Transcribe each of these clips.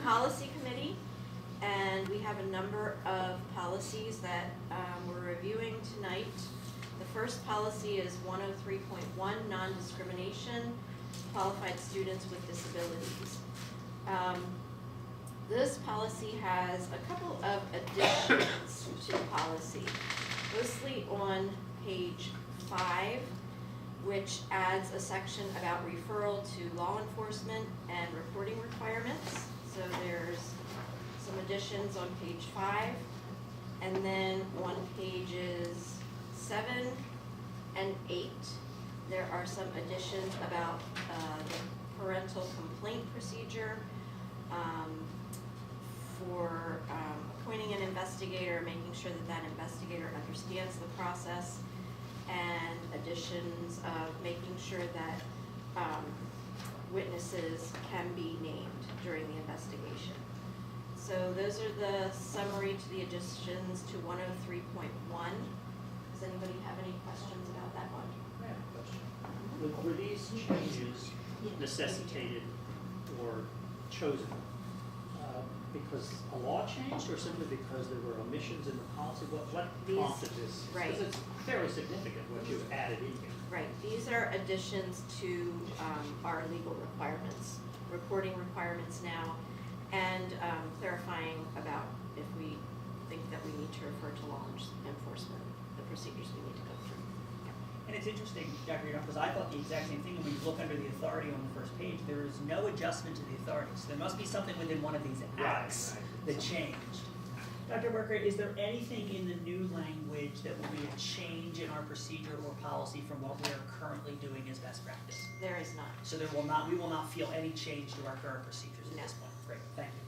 policy committee, and we have a number of policies that we're reviewing tonight. The first policy is 103.1, non-discrimination, qualified students with disabilities. This policy has a couple of additions to the policy, mostly on page 5, which adds a section about referral to law enforcement and reporting requirements. So there's some additions on page 5, and then on pages 7 and 8, there are some additions about the parental complaint procedure, for appointing an investigator, making sure that that investigator understands the process, and additions of making sure that witnesses can be named during the investigation. So those are the summary to the additions to 103.1. Does anybody have any questions about that one? I have a question. Were these changes necessitated or chosen because a law changed, or simply because there were omissions in the policy? What prompted this? Right. Because it's fairly significant what you've added in here. Right, these are additions to our legal requirements, reporting requirements now, and clarifying about if we think that we need to refer to law enforcement, the procedures we need to go through. And it's interesting, Dr. Udon, because I thought the exact same thing when you look under the authority on the first page. There is no adjustment to the authority. So there must be something within one of these acts that changed. Dr. Barker, is there anything in the new language that will be a change in our procedure or policy from what we are currently doing as best practice? There is not. So we will not feel any change to our current procedures at this point. Great, thank you.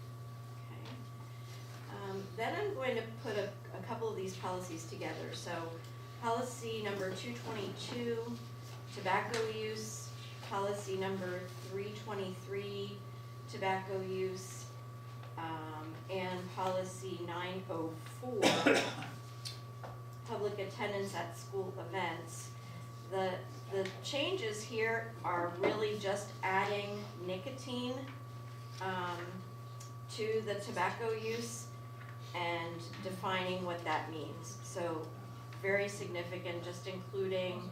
Okay. Then I'm going to put a couple of these policies together. So policy number 222, tobacco use, policy number 323, tobacco use, and policy 904, public attendance at school events. The changes here are really just adding nicotine to the tobacco use and defining what that means. So very significant, just including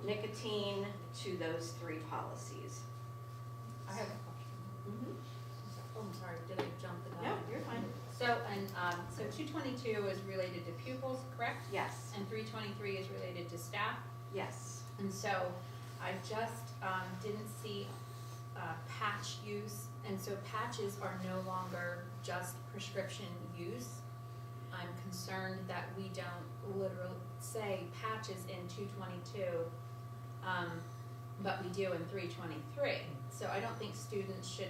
nicotine to those 3 policies. I have a question. Oh, I'm sorry, did I jump the gun? No, you're fine. So, so 222 is related to pupils, correct? Yes, And 323 is related to staff? yes. And so I just didn't see patch use, and so patches are no longer just prescription use. I'm concerned that we don't literally say patches in 222, but we do in 323. So I don't think students should,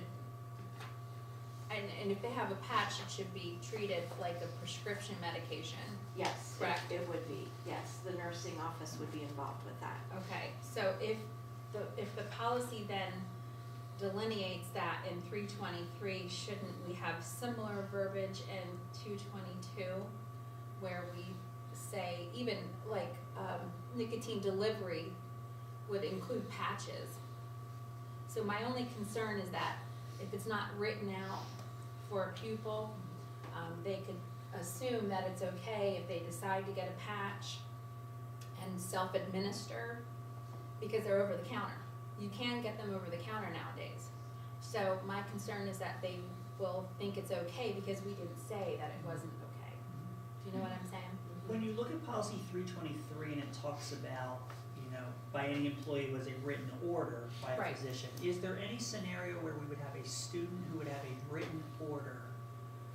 and if they have a patch, it should be treated like a prescription medication. Yes, Correct. it would be, yes. The nursing office would be involved with that. Okay, so if the policy then delineates that in 323, shouldn't we have similar verbiage in 222 where we say even like nicotine delivery would include patches? So my only concern is that if it's not written out for a pupil, they could assume that it's okay if they decide to get a patch and self-administer because they're over the counter. You can get them over the counter nowadays. So my concern is that they will think it's okay because we didn't say that it wasn't okay. Do you know what I'm saying? When you look at policy 323 and it talks about, by any employee was a written order by a Right. physician, is there any scenario where we would have a student who would have a written order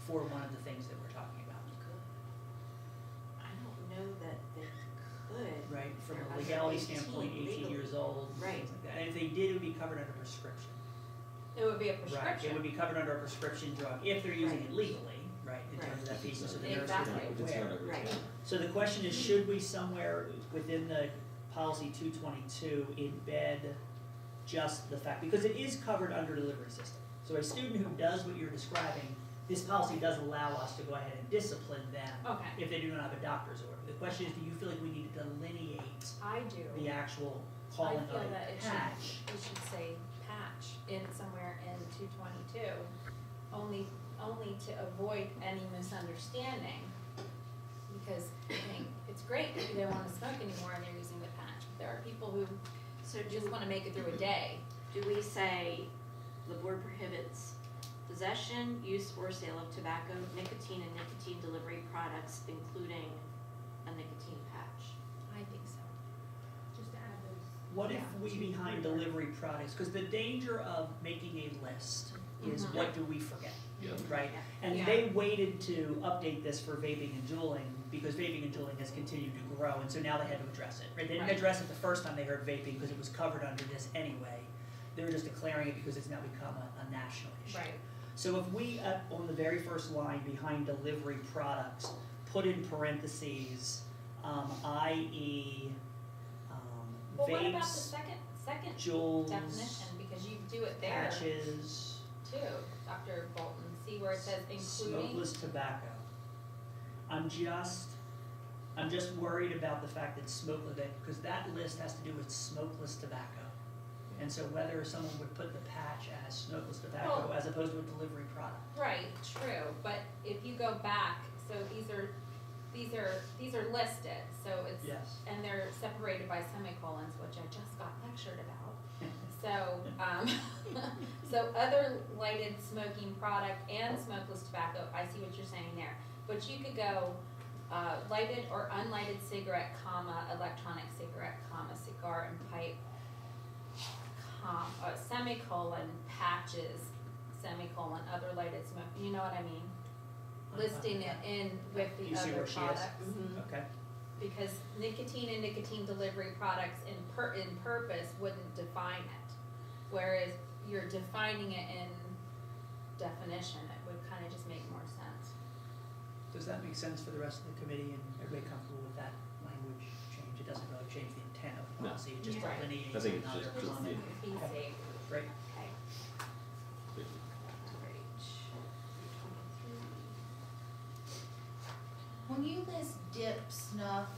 for one of the things that we're talking about? I don't know that they could. Right, from They're a under legality 18 standpoint, 18 legally. years old, Right. things like that. And if they did, it would be covered under prescription. It would be a Right, prescription. it would be covered under a prescription drug if they're using Right. it legally, right, in terms of that piece, so the nurse would Exactly. be aware. Right. So the question is, should we somewhere within the policy 222 embed just the fact, because it is covered under delivery system. So a student who does what you're describing, this policy does allow us to go ahead and discipline them Okay, if they do not have a doctor's order. The question is, do you feel like we need to delineate I do. the actual I calling feel of that a it patch? should say patch in somewhere in 222. too, only to avoid any misunderstanding. Because I think it's great if they don't wanna smoke anymore and they're using the patch. There are people who So just wanna make it through a day. do we say the board prohibits possession, use, or sale of tobacco, nicotine, and nicotine delivery products, including a nicotine patch? I think so. Just to add those. What if Yeah. we behind delivery products, because the danger of making a list is Mhm. what do we forget, Yeah. right? Yeah. And Yeah. they waited to update this for vaping and juuling, because vaping and juuling has continued to grow, and so now they had to address it, right? They didn't Right. address it the first time they heard vaping, because it was covered under this anyway. They were just declaring it because it's now become a national issue. Right. So if we, on the very first line behind delivery products, put in parentheses, i.e., Well, what about the vapes, second Juuls, definition, because you do it there patches, too, Dr. Bolton, see where it says including? smokeless tobacco. I'm just worried about the fact that because that list has to do with smokeless tobacco. And so whether someone would put the patch as smokeless tobacco Well- as opposed to a delivery product. Right, true, but if you go back, so these are listed, so it's, Yes. and they're separated by semicolons, which I just got lectured about. So, so other lighted smoking product and smokeless tobacco, I see what you're saying there. But you could go, lighted or unlighted cigarette, comma, electronic cigarette, comma, cigar and pipe, semicolon, patches, semicolon, other lighted smoke, you know what I mean? Listing it in with You the see other where she is? products. Okay, Because nicotine and nicotine delivery products in purpose wouldn't define it. Whereas you're defining it in definition, it would kind of just make more sense. does that make sense for the rest of the committee and everybody comfortable with that language change? It doesn't really change the intent of the No. policy, it just Yeah. delineates I think it's another just comment. the- Be safe. Great. Okay, Thank you. alright. When you list dip, snuff,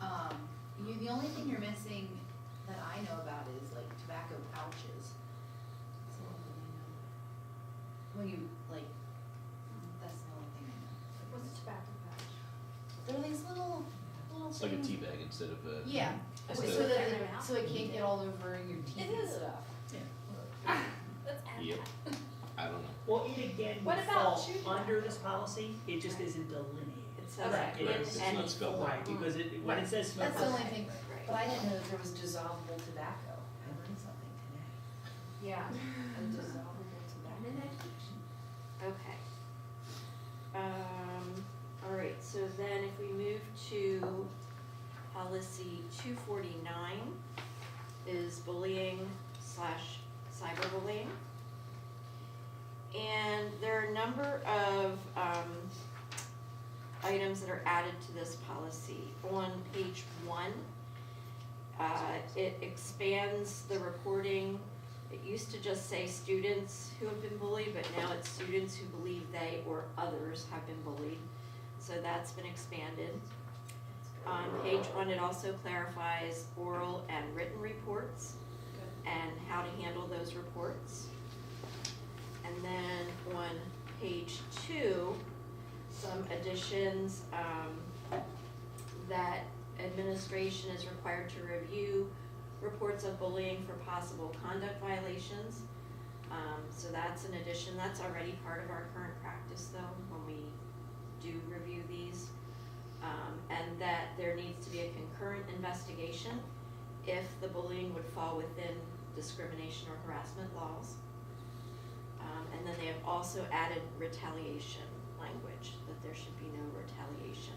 the only thing you're missing that I know about is like tobacco pouches. That's the only thing I know. When you, like, that's the only thing I know. What's a tobacco patch? They're these little It's like a things. tea bag instead of a. Yeah, instead so of- that, so it can't get all over your teeth It and is. stuff. Let's add Yep. that. I don't know. Well, it again What would about fall chewing under this policy, it just isn't delineated. It says Okay. in Right, it's any not spelled form. Right, because when it says That's smokeless. the only thing, Right. but I didn't know that there was dissolvable tobacco. I learned something today. Yeah. And dissolvable tobacco. Okay. Alright, so then if we move to policy 249 is bullying / cyberbullying. And there are a number of items that are added to this policy. On page 1, it expands the reporting. It used to just say students who have been bullied, but now it's students who believe they or others have been bullied. So that's been expanded. On page 1, it also clarifies oral and written reports and how to handle those reports. And then on page 2, some additions, that administration is required to review reports of bullying for possible conduct violations. So that's an addition, that's already part of our current practice though, when we do review these. And that there needs to be a concurrent investigation if the bullying would fall within discrimination or harassment laws. And then they have also added retaliation language, that there should be no retaliation.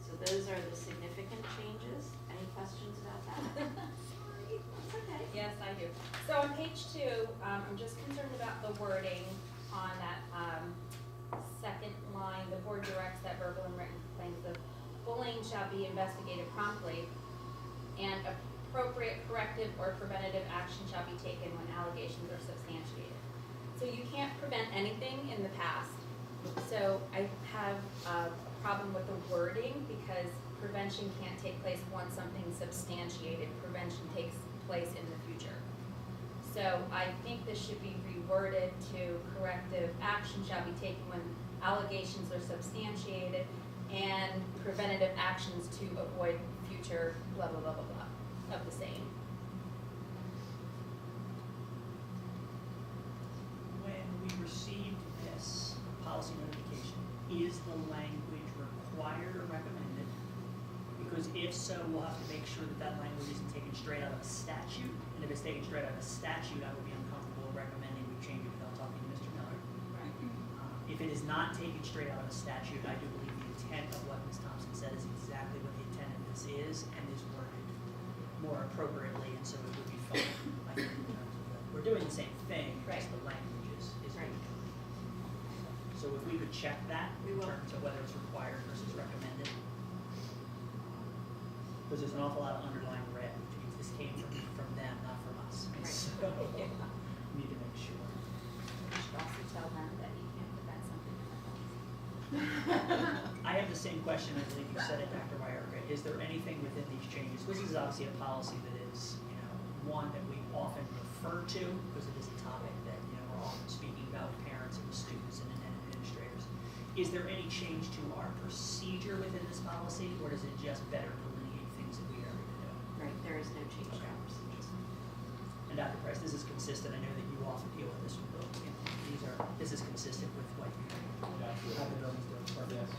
So those are the significant changes. Any questions about that? Sorry. That's okay. Yes, I do. So on page 2, I'm just concerned about the wording on that, second line. The board directs that verbal and written complaints of bullying shall be investigated promptly, and appropriate corrective or preventative action shall be taken when allegations are substantiated. So you can't prevent anything in the past. So I have a problem with the wording because prevention can't take place once something's substantiated. Prevention takes place in the future. So I think this should be reworded to corrective action shall be taken when allegations are substantiated and preventative actions to avoid future blah, blah, blah, blah, blah of the same. When we received this policy notification, is the language required or recommended? Because if so, we'll have to make sure that that language isn't taken straight out of a statute. And if it's taken straight out of a statute, I would be uncomfortable recommending we change it without talking to Mr. Miller. If it is not taken straight out of a statute, I do believe the intent of what Ms. Thompson said is exactly what the intent of this is and is worded more appropriately, and so it would be fine, I think, in terms of the, we're doing the same thing, Right. just the language is Right. So if we could check that We in will. terms of whether it's required versus recommended. Because there's an awful lot of underlying red, which means this came from them, not from us. And Right. so, we need to make sure. We should also tell them that you can't put that something in the policy. I have the same question, I believe you said it, Dr. Wyerka. Is there anything within these changes? This is obviously a policy that is, one that we often refer to because it is a topic that, we're often speaking about with parents and with students and administrators. Is there any change to our procedure within this policy, or does it just better delineate things that we already do? Right, there is no change to our procedures. And Dr. Price, this is consistent. I know that you often deal with this with building. This is consistent with what you have the buildings do. Perfect.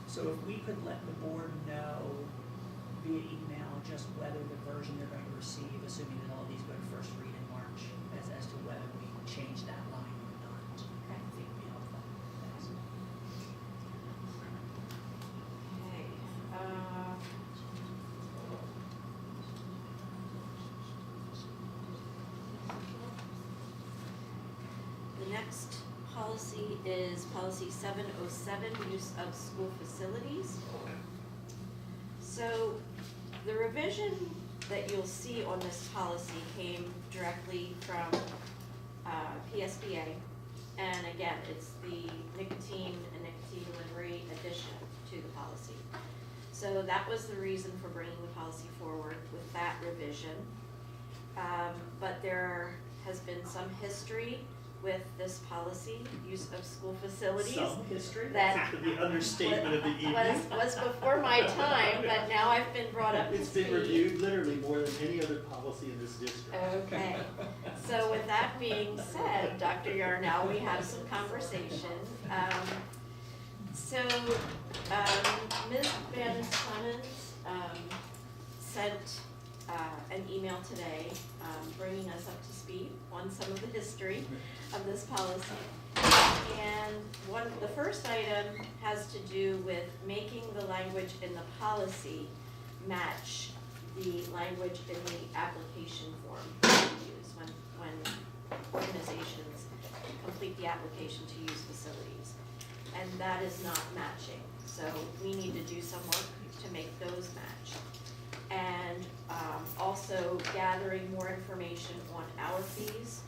So if we could let the board know via email just whether the version they're going to receive, assuming that all of these go to first read in March, as to whether we change that line or not, I think would be helpful. Thanks. Okay, the next policy is policy 707, use of school facilities. So the revision that you'll see on this policy came directly from PSBA. And again, it's the nicotine and nicotine delivery addition to the policy. So that was the reason for bringing the policy forward with that revision. But there has been some history with this policy, use of school facilities. Some history, That that's the understatement of the evening. was before my time, but now I've been brought up to It's speed. been reviewed literally more than any other policy in this district. Okay, so with that being said, Dr. Yarnell, we had some conversation. Ms. Van Clemens sent an email today bringing us up to speed on some of the history of this policy. And the first item has to do with making the language in the policy match the language in the application form that we use when organizations complete the application to use facilities. And that is not matching. So we need to do some work to make those match. And also gathering more information on our fees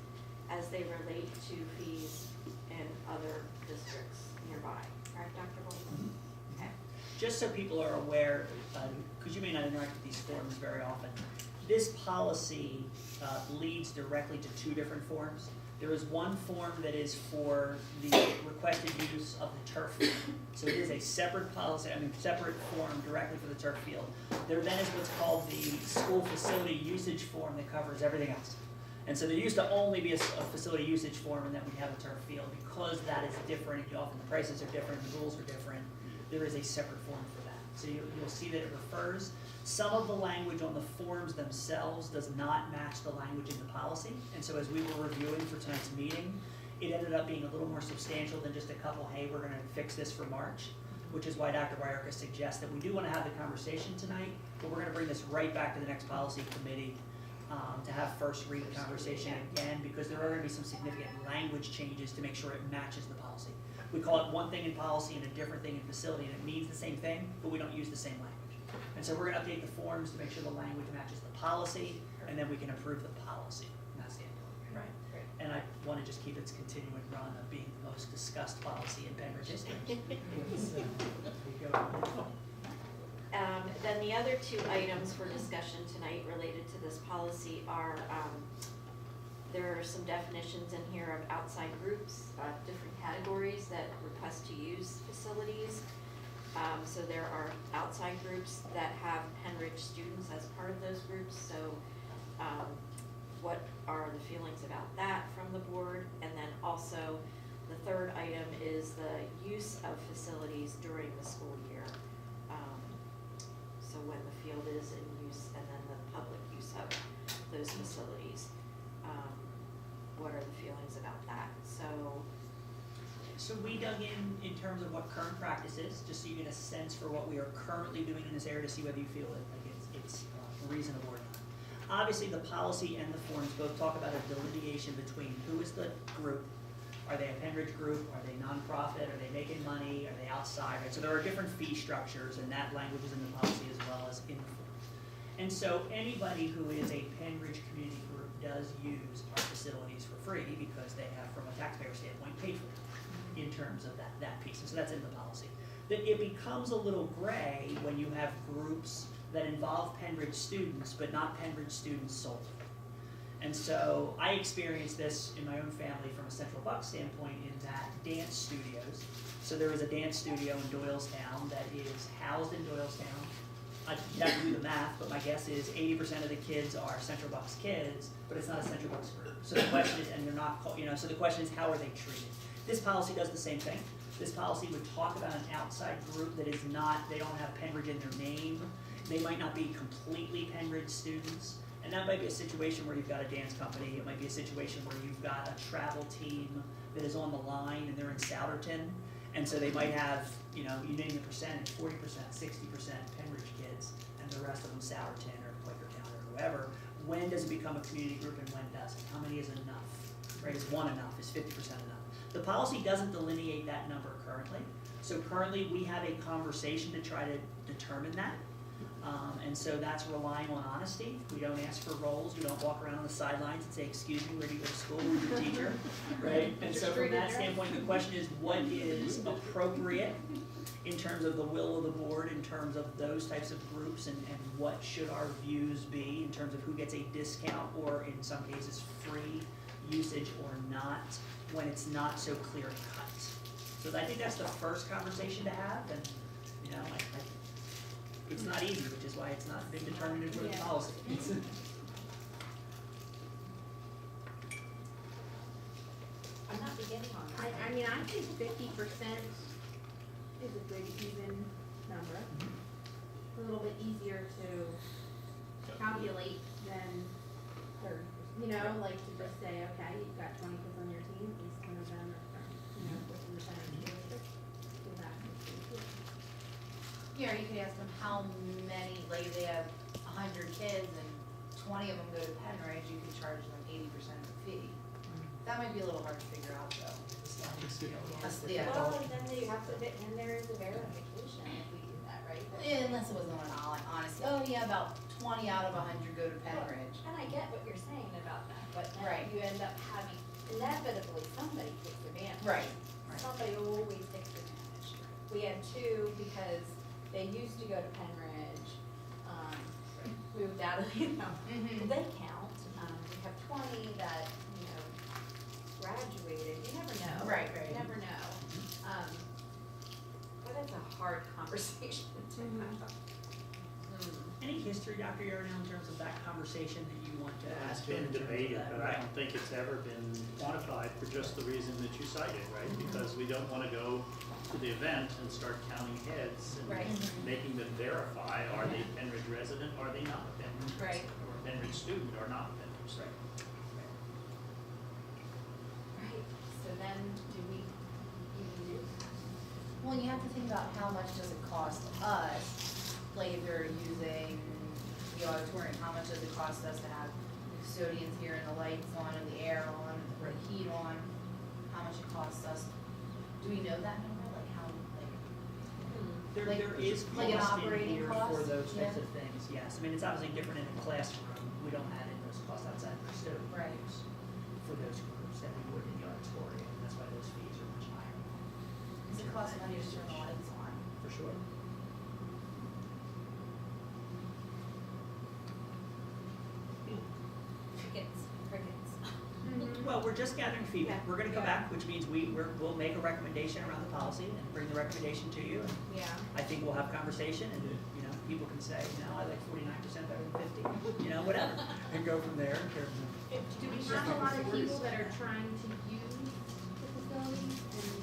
as they relate to fees in other districts nearby. Correct, Dr. Bolton? Okay. Just so people are aware, because you may not interact with these forms very often, this policy leads directly to two different forms. There is one form that is for the requested use of the turf field. So it is a separate policy, separate form directly for the turf field. There then is what's called the school facility usage form that covers everything else. And so there used to only be a facility usage form, and then we have a turf field. Because that is different, and often the prices are different, the rules are different, there is a separate form for that. So you'll see that it refers. Some of the language on the forms themselves does not match the language in the policy. And so as we were reviewing for tonight's meeting, it ended up being a little more substantial than just a couple, hey, we're gonna fix this for March, which is why Dr. Wyerka suggests that we do wanna have the conversation tonight, but we're gonna bring this right back to the next policy committee to have first read conversation again, because there are gonna be some significant language changes to make sure it matches the policy. We call it one thing in policy and a different thing in facility, and it means the same thing, but we don't use the same language. And so we're gonna update the forms to make sure the language matches the policy, and then we can approve the policy. And that's the end of it, right? Right. And I wanna just keep its continuing run of being the most discussed policy in Penrith history. There you go. Then the other two items for discussion tonight related to this policy are, there are some definitions in here of outside groups, different categories that request to use facilities. So there are outside groups that have Penridge students as part of those groups, so what are the feelings about that from the board? And then also, the third item is the use of facilities during the school year. So when the field is in use and then the public use of those facilities. What are the feelings about that? So we dug in terms of what current practice is, just so you get a sense for what we are currently doing in this area to see whether you feel like it's reasonable or not. Obviously, the policy and the forms both talk about a delineation between who is the group. Are they a Penridge group? Are they nonprofit? Are they making money? Are they outside? Right? So there are different fee structures, and that language is in the policy as well as in the form. And so anybody who is a Penridge community group does use our facilities for free because they have, from a taxpayer standpoint, paid for it in terms of that piece. And so that's in the policy. It becomes a little gray when you have groups that involve Penridge students, but not Penridge students solely. And so I experienced this in my own family from a Central Bucks standpoint in that dance studios. So there is a dance studio in Doylestown that is housed in Doylestown. You have to do the math, but my guess is 80% of the kids are Central Bucks kids, but it's not a Central Bucks group. So the question is, and they're not, so the question is, how are they treated? This policy does the same thing. This policy would talk about an outside group that is not, they don't have Penridge in their name. They might not be completely Penridge students. And that might be a situation where you've got a dance company. It might be a situation where you've got a travel team that is on the line and they're in Souderton. And so they might have, you name the percentage, 40%, 60% Penridge kids, and the rest of them Souderton or Quakertown or whoever. When does it become a community group and when doesn't? How many is enough? Right? Is one enough? Is 50% enough? The policy doesn't delineate that number currently. So currently we have a conversation to try to determine that. And so that's relying on honesty. We don't ask for roles. We don't walk around on the sidelines and say, excuse me, where do you go to school? Who's your teacher? Right? And so from that standpoint, the question is, what is appropriate in terms of the will of the board, in terms of those types of groups, and what should our views be in terms of who gets a discount or in some cases free usage or not, when it's not so clear cut. So I think that's the first conversation to have, and it's not easy, which is why it's not been determined into the policy. I'm not beginning on that. I mean, I think 50% is a good even number. A little bit easier to calculate than 30%. Like to just say, okay, you've got 20 kids on your team, at least 10 of them are from, within the Penridge district. Do that. Yeah, or you could ask them how many, like if they have 100 kids and 20 of them go to Penridge, you could charge them 80% of the fee. That might be a little hard to figure out though. Yeah. Well, and then you have to, and there is a verification if we do that, right? Yeah, unless it wasn't on honesty. Oh yeah, about 20 out of 100 go to Penridge. And I get what you're saying about that, but then Right. you end up having, inevitably, somebody takes advantage. Right. Somebody always takes advantage. We had two because they used to go to Penridge, moved out of, Mhm. they count. We have 20 that, graduated, you never know. Right. You never know. But it's a hard conversation to have. Any history, Dr. Yarnell, in terms of that conversation that you want to It's ask? been in terms of debated, that? but I don't think it's ever been quantified for just the reason that you cited, right? Because we don't want to go to the event and start counting heads and Right. making them verify, are they Penridge resident, are they not a Penridge Right. resident, or a Penridge student, or not a Penridge student. Right, so then do we even do that? Well, you have to think about how much does it cost us, like if you're using the auditorium, how much does it cost us to have custodians here and the lights on and the air on, or the heat on? How much it costs us? Do we know that number, like how, like? There Like- is like an cost in operating here cost? for those types Yeah. of things, yes. I mean, it's obviously different in a classroom. We don't add in those costs outside the custodian Right. use for those groups than we would in the auditorium. That's why those fees are much higher. Does it cost money to turn the lights on? For sure. Well, we're just gathering feedback. Yeah. We're gonna come Yeah. back, which means we'll make a recommendation around the policy and bring the recommendation to you. And Yeah. I think we'll have conversation and, you know, people can say, no, I like 49% better than 50, you know, whatever. And go from there in terms of. Do we have a lot of people that are trying to use the facilities and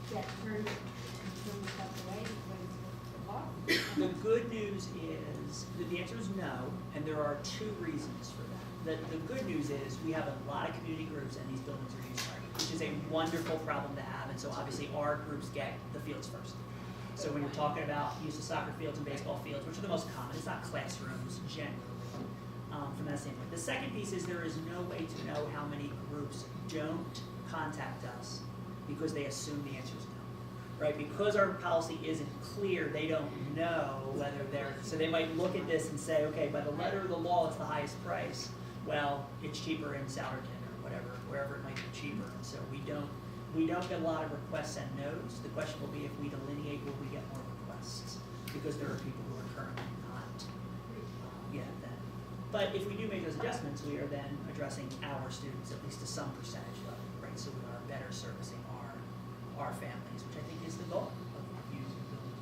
get turned stuff away because of the cost? The good news is, the answer is no, and there are two reasons for that. The good news is, we have a lot of community groups and these buildings are used already, which is a wonderful problem to have, and so obviously our groups get the fields first. So when you're talking about use of soccer fields and baseball fields, which are the most common, it's not classrooms generally, from that standpoint. The second piece is there is no way to know how many groups don't contact us because they assume the answer is no, right? Because our policy isn't clear, they don't know whether they're, so they might look at this and say, okay, by the letter of the law, it's the highest price. Well, it's cheaper in Souderton or whatever, wherever it might be cheaper. And so we don't get a lot of requests and no's. The question will be if we delineate, will we get more requests? Because there are people who are currently not yet then. But if we do make those adjustments, we are then addressing our students at least to some percentage level, right? So we are better servicing our families, which I think is the goal of using buildings.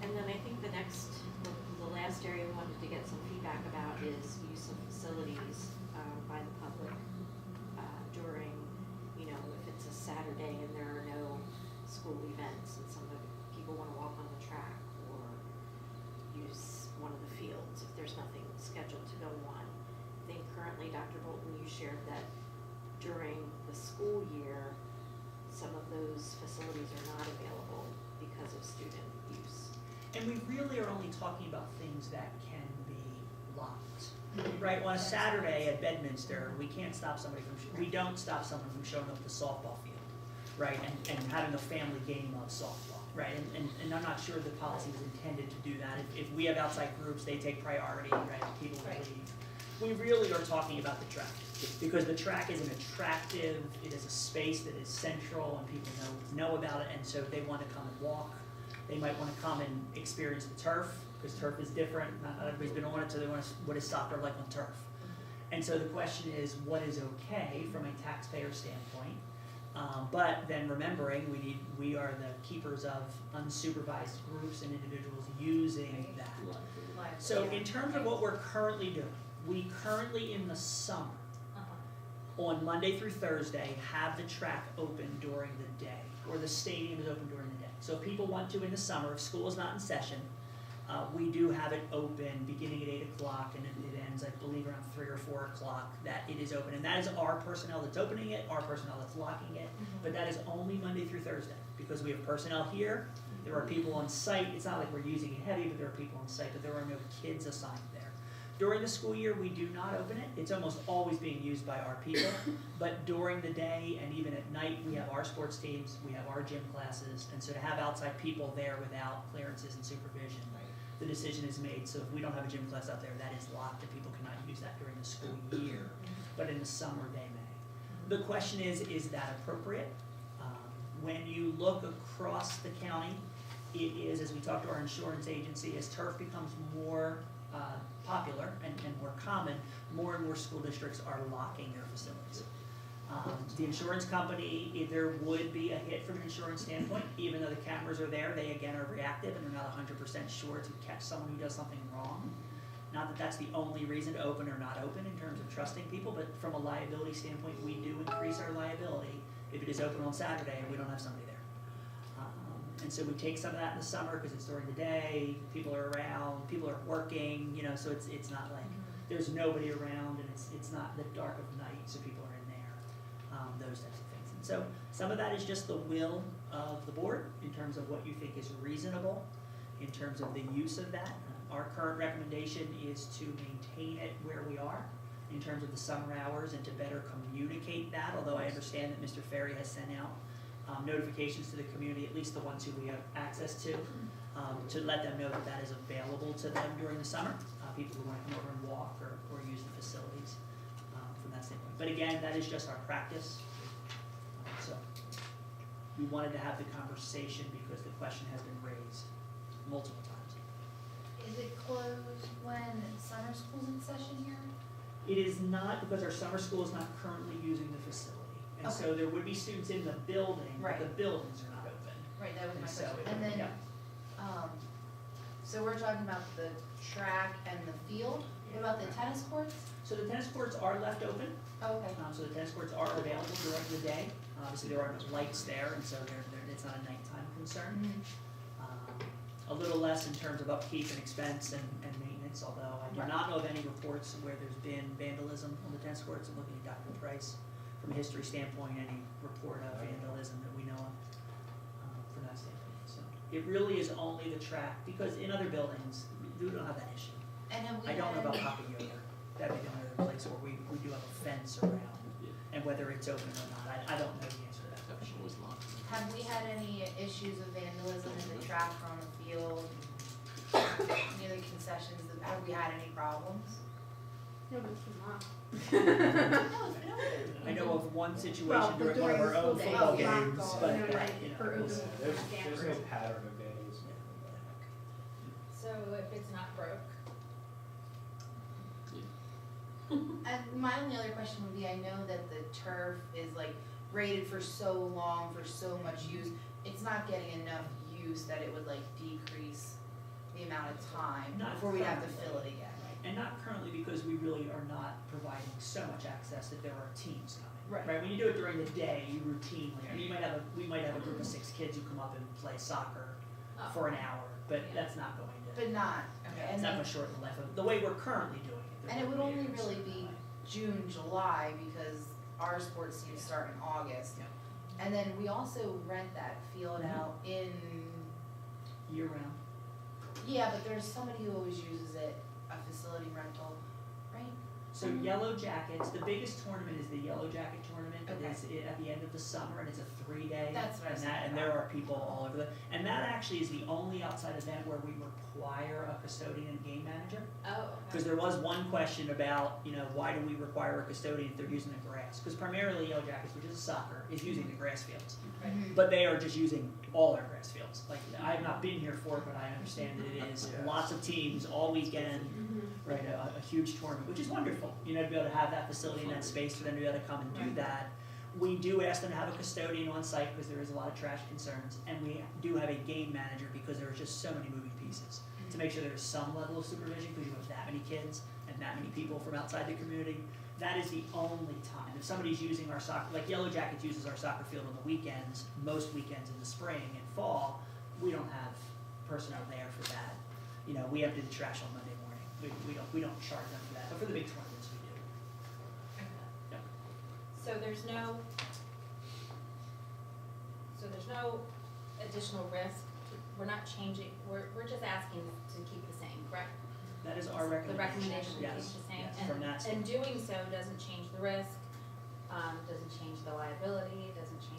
And then I think the last area we wanted to get some feedback about is use of facilities by the public during, you know, if it's a Saturday and there are no school events and some of the people want to walk on the track or use one of the fields if there's nothing scheduled to go on. I think currently, Dr. Bolton, you shared that during the school year, some of those facilities are not available because of student use. And we really are only talking about things that can be locked, right? On a Saturday at Bedminster, we can't stop somebody we don't stop someone from showing up at the softball field, right? And having a family game of softball, right? And I'm not sure the policy was intended to do that. If we have outside groups, they take priority, right? People will leave. We really are talking about the track, because the track is an attractive, it is a space that is central and people know about it, and so if they want to come and walk, they might want to come and experience the turf, because turf is different. Not everybody's been on it, so they want to, what is soccer like on turf? And so the question is, what is okay from a taxpayer standpoint? But then remembering, we are the keepers of unsupervised groups and individuals using that. So in terms of what we're currently doing, we currently in the summer, on Monday through Thursday, have the track open during the day, or the stadium is open during the day. So if people want to in the summer, if school is not in session, we do have it open beginning at 8 o'clock and it ends, I believe, around 3 or 4 o'clock, that it is open. And that is our personnel that's opening it, our personnel that's locking it, but that is only Monday through Thursday, because we have personnel here, there are people on site. It's not like we're using it heavy, but there are people on site, but there are no kids assigned there. During the school year, we do not open it. It's almost always being used by our people. But during the day and even at night, we have our sports teams, we have our gym classes, and so to have outside people there without clearances and supervision, the decision is made. So if we don't have a gym class out there, that is locked and people cannot use that during the school year. But in the summer, they may. The question is that appropriate? When you look across the county, it is, as we talk to our insurance agency, as turf becomes more popular and more common, more and more school districts are locking their facilities. The insurance company, there would be a hit from an insurance standpoint, even though the cameras are there, they again are reactive and they're not 100% sure to catch someone who does something wrong. Not that that's the only reason to open or not open in terms of trusting people, but from a liability standpoint, we do increase our liability if it is open on Saturday and we don't have somebody there. And so we take some of that in the summer because it's during the day, people are around, people are working, you know, so it's not like there's nobody around and it's not the dark of night, so people are in there, those types of things. And so some of that is just the will of the board in terms of what you think is reasonable in terms of the use of that. Our current recommendation is to maintain it where we are in terms of the summer hours and to better communicate that, although I understand that Mr. Ferry has sent out notifications to the community, at least the ones who we have access to let them know that that is available to them during the summer, people who want to come over and walk or use the facilities from that standpoint. But again, that is just our practice. So we wanted to have the conversation because the question has been raised multiple times. Is it closed when summer school's in session here? It is not, because our summer school is not currently using the facility. And so there would be students in the building, but the Right. buildings are not open. Right, that was my And so question. it- And then, yeah. so we're talking about the track and the field, what about the tennis courts? So the tennis courts are left open. Oh, okay. So the tennis courts are available during the day. Obviously, there are no lights there, and so it's not a nighttime concern. A little less in terms of upkeep and expense and maintenance, although I do Right. not know of any reports where there's been vandalism on the tennis courts. I'm looking at Dr. Price. From a history standpoint, any report of vandalism that we know of from that standpoint. So it really is only the track, because in other buildings, we don't have that issue. And have we I don't know about had, Papa Yoder. That'd be the only other place where we do have a fence around, and whether it's open or not, I don't know the answer to that That question. was locked. have we had any issues of vandalism in the track or on the field? Any of the concessions, have we had any problems? Nobody's came up. I know of one Well, situation but during one of our the school own day, football it's games, locked, but, you know, like, you know, for it was- open There's no pattern of vandalism. So if it's not broke, And my only other question would be, I know that the turf is like rated for so long, for so much use, it's not getting enough use that it would like decrease the amount of time Not before we'd have to currently. fill it again. And not currently, because we really are not providing so much access that there are teams coming. Right. When you do it during the day, you routinely, I mean, we might have a group of 6 kids who come up and play soccer oh, for an hour, but Yeah. that's not going to, But not, okay, it's and not then, gonna shorten the life of, the way we're currently doing it. and it would only concern really be about June, July, because our sports teams start in August. Yeah. And then we also rent that field Mhm. out in, it. Year round. yeah, but there's somebody who always uses it, a facility rental, right? So Yellow Jackets, the biggest tournament is the Yellow Jacket tournament, that Okay. is at the end of the summer, and it's a 3-day. That's what I was And that, thinking and there about. are people all over and that actually is the only outside event where we require a custodian and game manager. oh, Because there was one question about, why do we require a custodian if they're using the grass? Because primarily Yellow Jackets, which is soccer, is using the grass fields. Mhm. But they are just using all our grass fields. Like, I have not been here for it, but I understand that it is Yes. lots of teams all weekend, right, a huge tournament, which is wonderful, to be able to have that facility and that space for them to be able to come and do that. We do ask them to have a custodian on site because there is a lot of trash concerns, and we do have a game manager because there are just so many moving pieces to make sure there's some level of supervision because you have that many kids and that many people from outside the community. That is the only time. If somebody's using our soccer, like Yellow Jackets uses our soccer field on the weekends, most weekends in the spring and fall, we don't have personnel there for that. We have to do the trash on Monday morning. We don't charge them for that, but for the big tournaments we do. Yep. so there's no additional risk, we're not changing, we're just asking to keep the same, correct? That is our The recommendation. recommendation Yes, keeps the same, yes, from that and standpoint. doing so doesn't change the risk, doesn't change the liability, doesn't change